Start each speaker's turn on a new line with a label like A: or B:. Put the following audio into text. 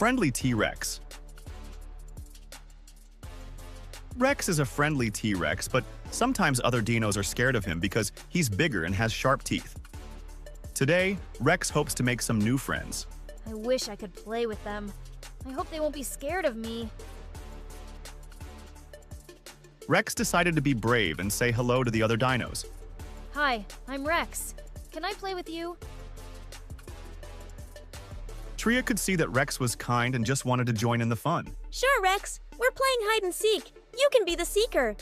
A: Friendly T-Rex. Rex is a friendly T-Rex, but sometimes other dinos are scared of him because he's bigger and has sharp teeth. Today, Rex hopes to make some new friends.
B: I wish I could play with them. I hope they won't be scared of me.
A: Rex decided to be brave and say hello to the other dinos.
B: Hi, I'm Rex. Can I play with you?
A: Tria could see that Rex was kind and just wanted to join in the fun.
C: Sure, Rex. We're playing hide and seek. You can be the seeker.